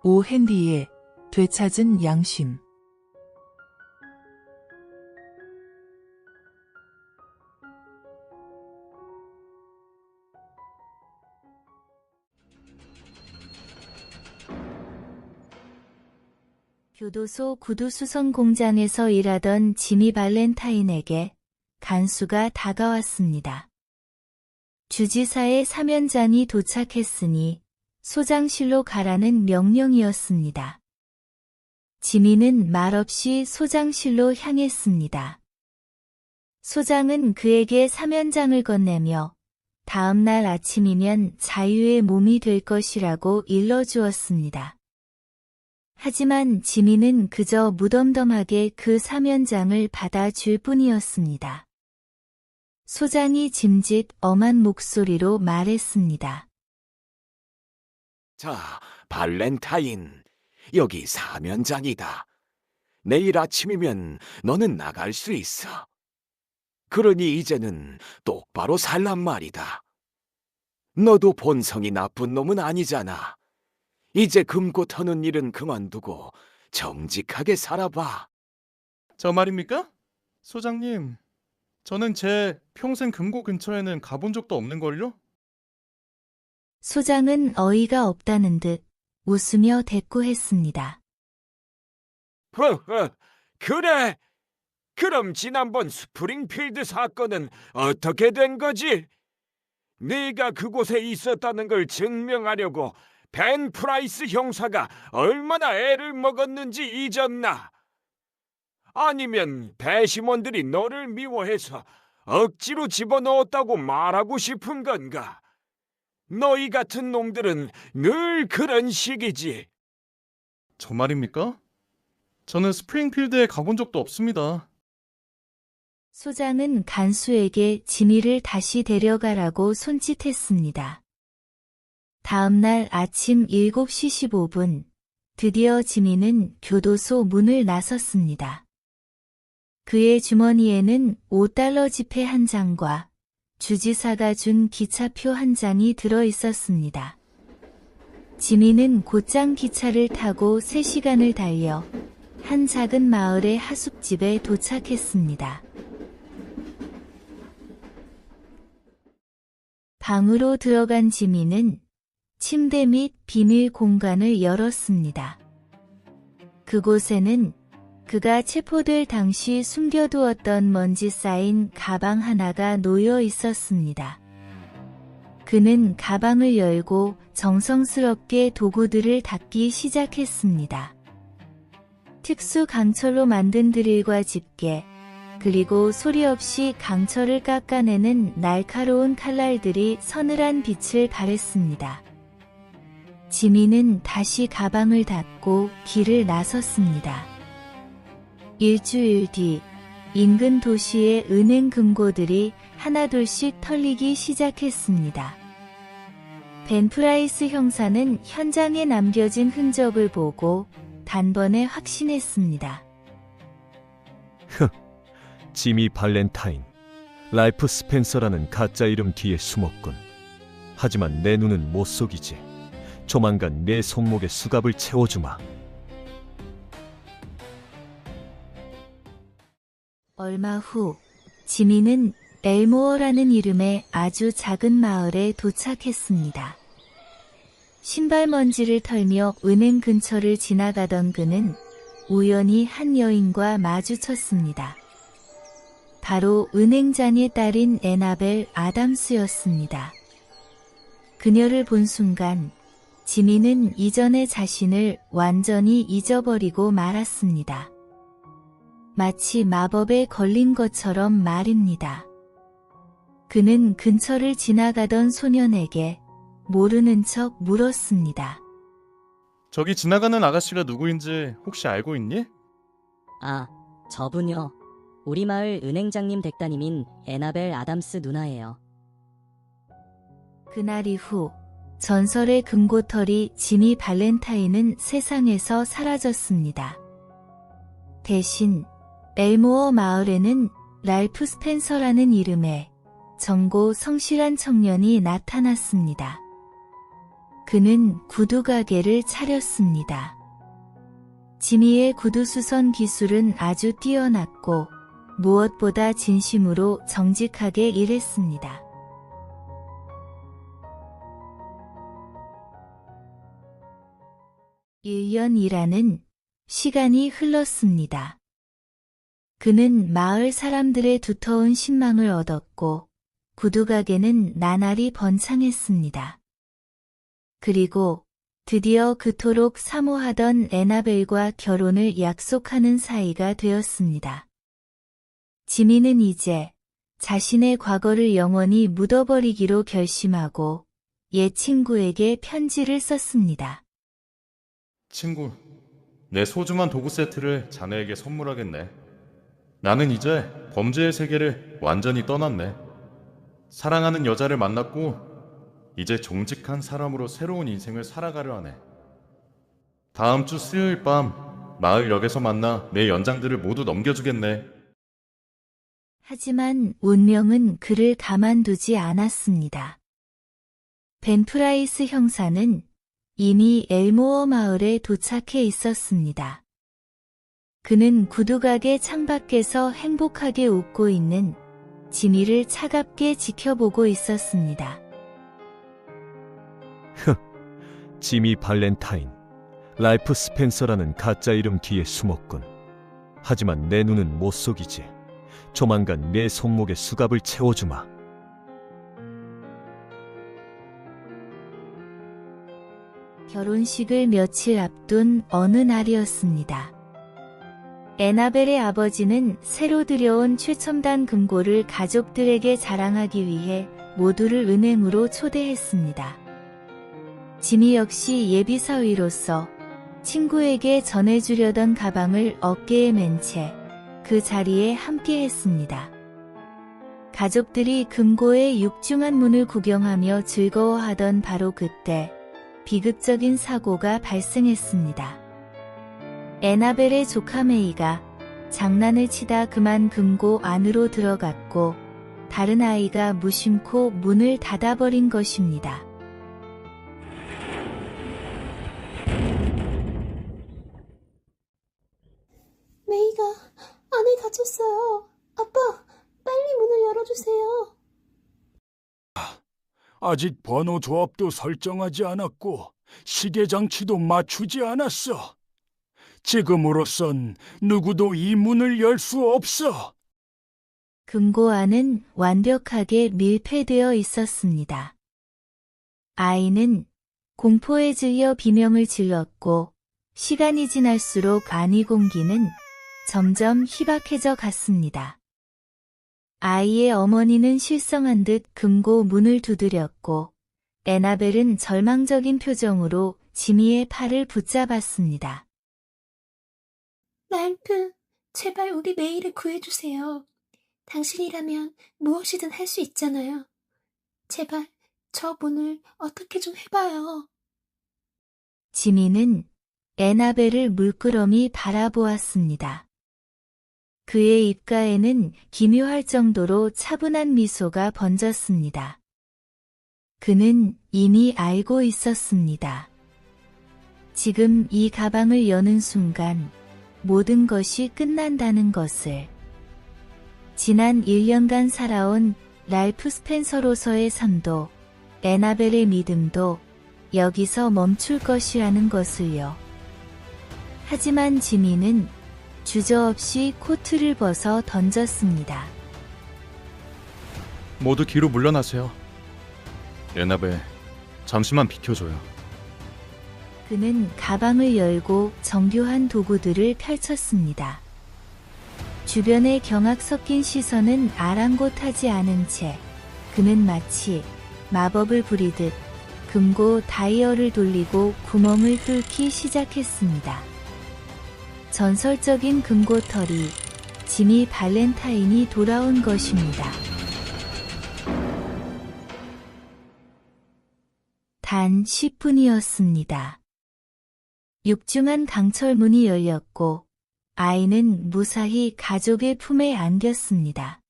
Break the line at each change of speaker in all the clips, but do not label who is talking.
오 핸디의 되찾은 양심.
교도소 구두수선 공장에서 일하던 지미 발렌타인에게 간수가 다가왔습니다. 주지사의 사면장이 도착했으니 소장실로 가라는 명령이었습니다. 지미는 말없이 소장실로 향했습니다. 소장은 그에게 사면장을 건네며 다음 날 아침이면 자유의 몸이 될 것이라고 일러주었습니다. 하지만 지미는 그저 무덤덤하게 그 사면장을 받아줄 뿐이었습니다. 소장이 짐짓 엄한 목소리로 말했습니다.
자, 발렌타인, 여기 사면장이다. 내일 아침이면 너는 나갈 수 있어. 그러니 이제는 똑바로 살란 말이다. 너도 본성이 나쁜 놈은 아니잖아. 이제 금고 터는 일은 그만두고 정직하게 살아봐.
저 말입니까? 소장님, 저는 제 평생 금고 근처에는 가본 적도 없는걸요?
소장은 어이가 없다는 듯 웃으며 대꾸했습니다.
허허, 그래. 그럼 지난번 스프링필드 사건은 어떻게 된 거지? 네가 그곳에 있었다는 걸 증명하려고 벤 프라이스 형사가 얼마나 애를 먹었는지 잊었나? 아니면 배심원들이 너를 미워해서 억지로 집어넣었다고 말하고 싶은 건가? 너희 같은 놈들은 늘 그런 식이지.
저 말입니까? 저는 스프링필드에 가본 적도 없습니다.
소장은 간수에게 지미를 다시 데려가라고 손짓했습니다. 다음 날 아침 7시 15분, 드디어 지미는 교도소 문을 나섰습니다. 그의 주머니에는 $5 지폐 한 장과 주지사가 준 기차표 한 장이 들어 있었습니다. 지미는 곧장 기차를 타고 3시간을 달려 한 작은 마을의 하숙집에 도착했습니다. 방으로 들어간 지미는 침대 및 비밀 공간을 열었습니다. 그곳에는 그가 체포될 당시 숨겨두었던 먼지 쌓인 가방 하나가 놓여 있었습니다. 그는 가방을 열고 정성스럽게 도구들을 닦기 시작했습니다. 특수 강철로 만든 드릴과 집게, 그리고 소리 없이 강철을 깎아내는 날카로운 칼날들이 서늘한 빛을 발했습니다. 지미는 다시 가방을 닫고 길을 나섰습니다. 일주일 뒤, 인근 도시의 은행 금고들이 하나둘씩 털리기 시작했습니다. 벤 프라이스 형사는 현장에 남겨진 흔적을 보고 단번에 확신했습니다.
지미 발렌타인, 랄프 스펜서라는 가짜 이름 뒤에 숨었군. 하지만 내 눈은 못 속이지. 조만간 내 손목에 수갑을 채워주마.
얼마 후, 지미는 엘모어라는 이름의 아주 작은 마을에 도착했습니다. 신발 먼지를 털며 은행 근처를 지나가던 그는 우연히 한 여인과 마주쳤습니다. 바로 은행장의 딸인 애나벨 아담스였습니다. 그녀를 본 순간 지미는 이전의 자신을 완전히 잊어버리고 말았습니다. 마치 마법에 걸린 것처럼 말입니다. 그는 근처를 지나가던 소년에게 모르는 척 물었습니다.
저기 지나가는 아가씨가 누구인지 혹시 알고 있니?
아, 저분요. 우리 마을 은행장님 댁따님인 애나벨 아담스 누나예요.
그날 이후 전설의 금고털이 지미 발렌타인은 세상에서 사라졌습니다. 대신 엘모어 마을에는 랄프 스펜서라는 이름의 정고 성실한 청년이 나타났습니다. 그는 구두 가게를 차렸습니다. 지미의 구두 수선 기술은 아주 뛰어났고 무엇보다 진심으로 정직하게 일했습니다. 1년이라는 시간이 흘렀습니다. 그는 마을 사람들의 두터운 신망을 얻었고 구두 가게는 나날이 번창했습니다. 그리고 드디어 그토록 사모하던 애나벨과 결혼을 약속하는 사이가 되었습니다. 지미는 이제 자신의 과거를 영원히 묻어버리기로 결심하고 옛 친구에게 편지를 썼습니다.
친구, 내 소중한 도구 세트를 자네에게 선물하겠네. 나는 이제 범죄의 세계를 완전히 떠났네. 사랑하는 여자를 만났고 이제 정직한 사람으로 새로운 인생을 살아가려 하네. 다음 주 수요일 밤 마을역에서 만나 내 연장들을 모두 넘겨주겠네.
하지만 운명은 그를 가만두지 않았습니다. 벤 프라이스 형사는 이미 엘모어 마을에 도착해 있었습니다. 그는 구두가게 창밖에서 행복하게 웃고 있는 지미를 차갑게 지켜보고 있었습니다.
지미 발렌타인, 랄프 스펜서라는 가짜 이름 뒤에 숨었군. 하지만 내 눈은 못 속이지. 조만간 내 손목에 수갑을 채워주마.
결혼식을 며칠 앞둔 어느 날이었습니다. 애나벨의 아버지는 새로 들여온 최첨단 금고를 가족들에게 자랑하기 위해 모두를 은행으로 초대했습니다. 지미 역시 예비사위로서 친구에게 전해주려던 가방을 어깨에 맨 채 그 자리에 함께했습니다. 가족들이 금고의 육중한 문을 구경하며 즐거워하던 바로 그때 비극적인 사고가 발생했습니다. 애나벨의 조카 메이가 장난을 치다 그만 금고 안으로 들어갔고 다른 아이가 무심코 문을 닫아버린 것입니다.
메이가 안에 갇혔어요. 아빠, 빨리 문을 열어주세요.
아직 번호 조합도 설정하지 않았고 시계 장치도 맞추지 않았어. 지금으로선 누구도 이 문을 열 수 없어.
금고 안은 완벽하게 밀폐되어 있었습니다. 아이는 공포에 질려 비명을 질렀고 시간이 지날수록 안의 공기는 점점 희박해져 갔습니다. 아이의 어머니는 실성한 듯 금고 문을 두드렸고 애나벨은 절망적인 표정으로 지미의 팔을 붙잡았습니다.
랄프, 제발 우리 메이를 구해주세요. 당신이라면 무엇이든 할 수 있잖아요. 제발 저 문을 어떻게 좀 해봐요.
지미는 애나벨을 물끄러미 바라보았습니다. 그의 입가에는 기묘할 정도로 차분한 미소가 번졌습니다. 그는 이미 알고 있었습니다. 지금 이 가방을 여는 순간 모든 것이 끝난다는 것을. 지난 1년간 살아온 랄프 스펜서로서의 삶도 애나벨의 믿음도 여기서 멈출 것이라는 것을요. 하지만 지미는 주저없이 코트를 벗어 던졌습니다.
모두 뒤로 물러나세요. 애나벨, 잠시만 비켜줘요.
그는 가방을 열고 정교한 도구들을 펼쳤습니다. 주변의 경악 섞인 시선은 아랑곳하지 않은 채 그는 마치 마법을 부리듯 금고 다이얼을 돌리고 구멍을 뚫기 시작했습니다. 전설적인 금고털이 지미 발렌타인이 돌아온 것입니다. 단 10분이었습니다. 육중한 강철문이 열렸고 아이는 무사히 가족의 품에 안겼습니다.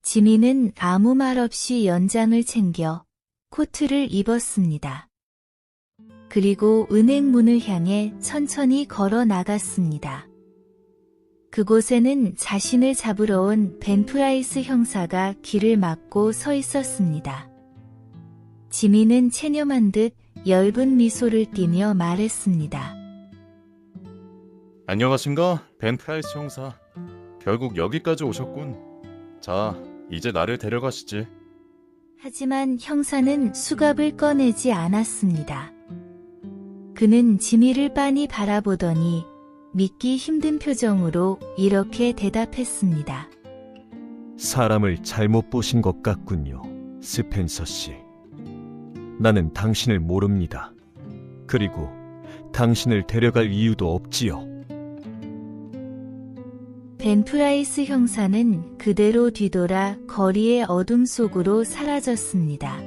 지미는 아무 말 없이 연장을 챙겨 코트를 입었습니다. 그리고 은행 문을 향해 천천히 걸어 나갔습니다. 그곳에는 자신을 잡으러 온 벤 프라이스 형사가 길을 막고 서 있었습니다. 지미는 체념한 듯 엷은 미소를 띠며 말했습니다.
안녕하신가, 벤 프라이스 형사. 결국 여기까지 오셨군. 자, 이제 나를 데려가시지.
하지만 형사는 수갑을 꺼내지 않았습니다. 그는 지미를 빤히 바라보더니 믿기 힘든 표정으로 이렇게 대답했습니다.
사람을 잘못 보신 것 같군요, 스펜서 씨. 나는 당신을 모릅니다. 그리고 당신을 데려갈 이유도 없지요.
벤 프라이스 형사는 그대로 뒤돌아 거리의 어둠 속으로 사라졌습니다.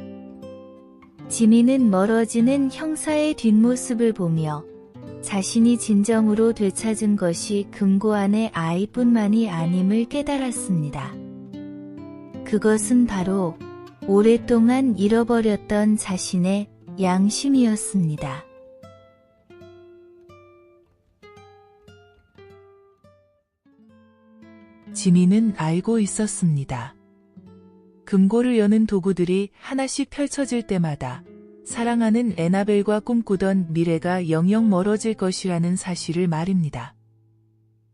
지미는 멀어지는 형사의 뒷모습을 보며 자신이 진정으로 되찾은 것이 금고 안의 아이뿐만이 아님을 깨달았습니다. 그것은 바로 오랫동안 잃어버렸던 자신의 양심이었습니다.
지미는 알고 있었습니다. 금고를 여는 도구들이 하나씩 펼쳐질 때마다 사랑하는 애나벨과 꿈꾸던 미래가 영영 멀어질 것이라는 사실을 말입니다.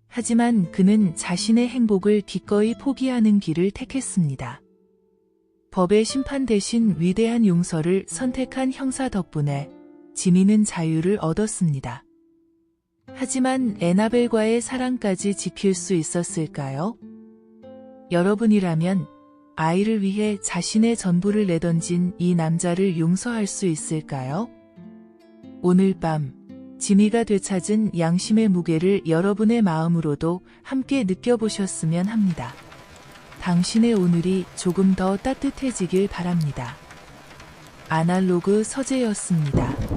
하지만 그는 자신의 행복을 기꺼이 포기하는 길을 택했습니다. 법의 심판 대신 위대한 용서를 선택한 형사 덕분에 지미는 자유를 얻었습니다. 하지만 애나벨과의 사랑까지 지킬 수 있었을까요? 여러분이라면 아이를 위해 자신의 전부를 내던진 이 남자를 용서할 수 있을까요? 오늘 밤 지미가 되찾은 양심의 무게를 여러분의 마음으로도 함께 느껴보셨으면 합니다. 당신의 오늘이 조금 더 따뜻해지길 바랍니다. 아날로그 서재였습니다.